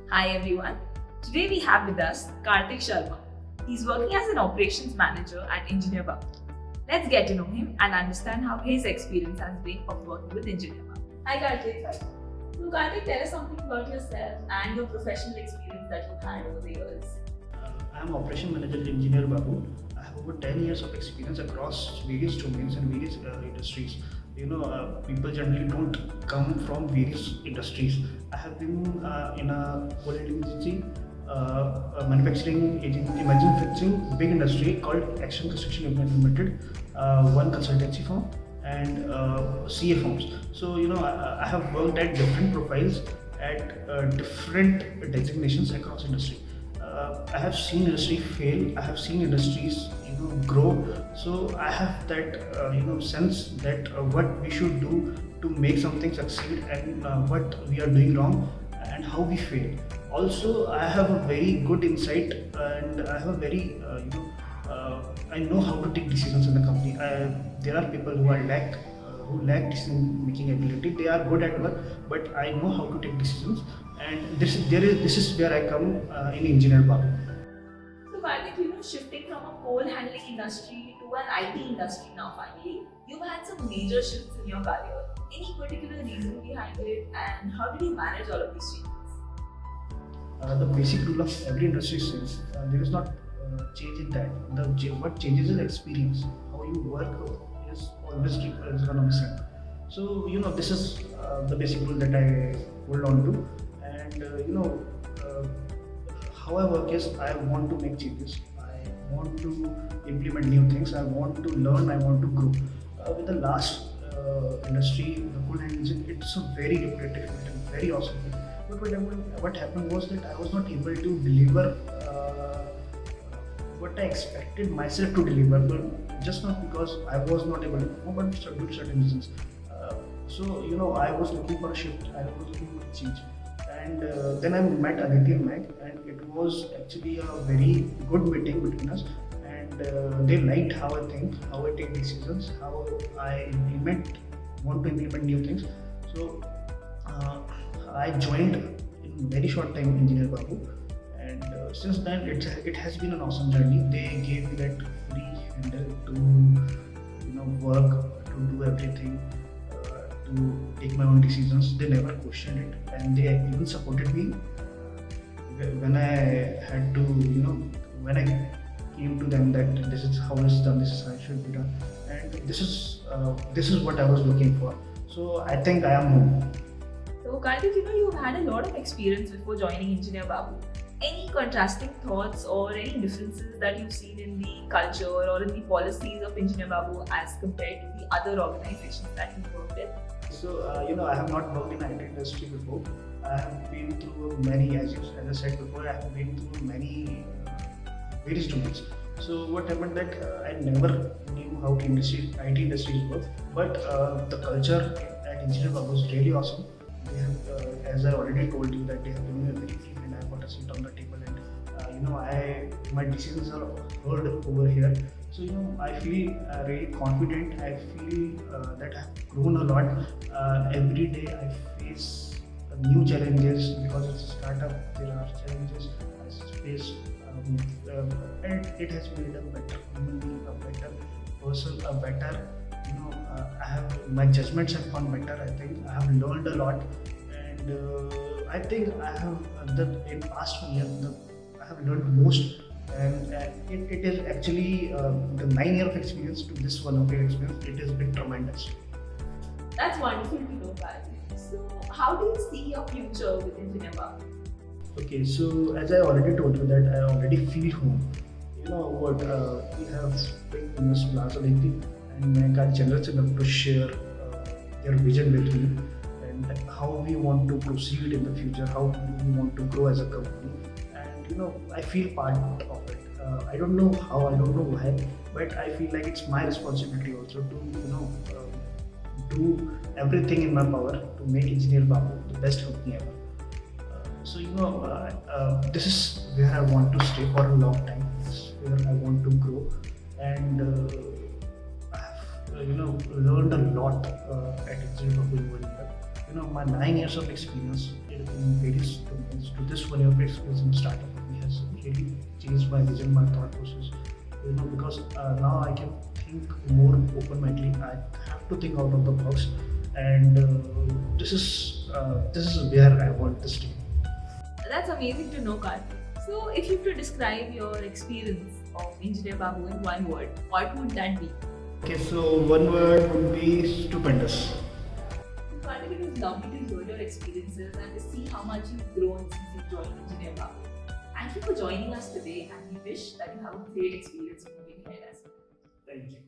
Hi everyone. Today we have with us Karthik Sharma. He's working as an operations manager at Engineer Babu. Let's get to know him and understand how his experience has been of working with Engineer Babu. Hi Karthik. So Karthik, tell us something about yourself and your professional experience that you've had over the years. I am Operation Manager at Engineer Babu. I have over 10 years of experience across various domains and various industries. People generally don't come from various industries. I have been in a quality agency, manufacturing agency, manufacturing big industry called Action Construction Limited, one consultancy firm and CA firms. I have worked at different profiles at different designations across industry. I have seen industry fail. I have seen industries, grow. So I have that, sense that what we should do to make something succeed and what we are doing wrong and how we fail. Also, I have a very good insight and I have a very, I know how to take decisions in the company. There are people who lack decision making ability. They are good at work, but I know how to take decisions. And this is where I come in Engineer Babu. So Karthik, shifting from a coal handling industry to an IT industry now finally, you've had some major shifts in your career. Any particular reason behind it and how did you manage all of these changes? The basic rule of every industry is there is not change in that. What changes is experience. How you work is always is going to be same. So this is the basic rule that I hold on to, and how I work is I want to make changes. I want to implement new things. I want to learn. I want to grow. With the last industry, the coal handling, it's a very repetitive and very awesome thing. But what happened was that I was not able to deliver what I expected myself to deliver, but just not because I was not able to perform, but due to certain reasons. I was looking for a shift. I was looking for a change, and then I met Aditi and Meg, and it was actually a very good meeting between us. And they liked how I think, how I take decisions, how I want to implement new things. So I joined in very short time Engineer Babu, and since then it has been an awesome journey. They gave me that free handle to work, to do everything, to take my own decisions. They never questioned it, and they even supported me when I had to, when I came to them that this is how it's done, this is how it should be done, and this is what I was looking for. So I think I am home. So Karthik, you've had a lot of experience before joining Engineer Babu. Any contrasting thoughts or any differences that you've seen in the culture or in the policies of Engineer Babu as compared to the other organizations that you've worked with? So, I have not worked in IT industry before. I have been through many, as I said before, I have been through many various domains. So what happened that I never knew how IT industries work, but the culture at Engineer Babu is really awesome. They have, as I already told you, that they have given me a very free hand. I got a seat on the table, and my decisions are heard over here. So I feel really confident. I feel that I have grown a lot. Every day I face new challenges because it's a startup. There are challenges I face, and it has made a better human being, a better person, a better. My judgments have gone better. I think I have learned a lot, and I think I have in past 1 year I have learned most. And it is actually the 9 year of experience to this 1 year experience. It has been tremendous. That's wonderful to know, Karthik. So, how do you see your future with Engineer Babu? Okay, so as I already told you that I already feel home. We have big famous Plaza Lady and Meg are generous enough to share their vision with me and how we want to proceed in the future, how we want to grow as a company. And I feel part of it. I don't know how, I don't know why, but I feel like it's my responsibility also to do everything in my power to make Engineer Babu the best company ever. This is where I want to stay for a long time. This is where I want to grow, and learned a lot at Engineer Babu in 1 year. My 9 years of experience in various domains to this 1 year of experience in startup has really changed my vision, my thought process. Because now I can think more open-mindedly. I have to think out of the box, and this is where I want this to be. That's amazing to know, Karthik. So, if you have to describe your experience of Engineer Babu in one word, what would that be? Okay, so one word would be stupendous. Karthik, it was lovely to hear your experiences and to see how much you've grown since you joined Engineer Babu. Thank you for joining us today, and we wish that you have a great experience moving ahead as well. Thank you.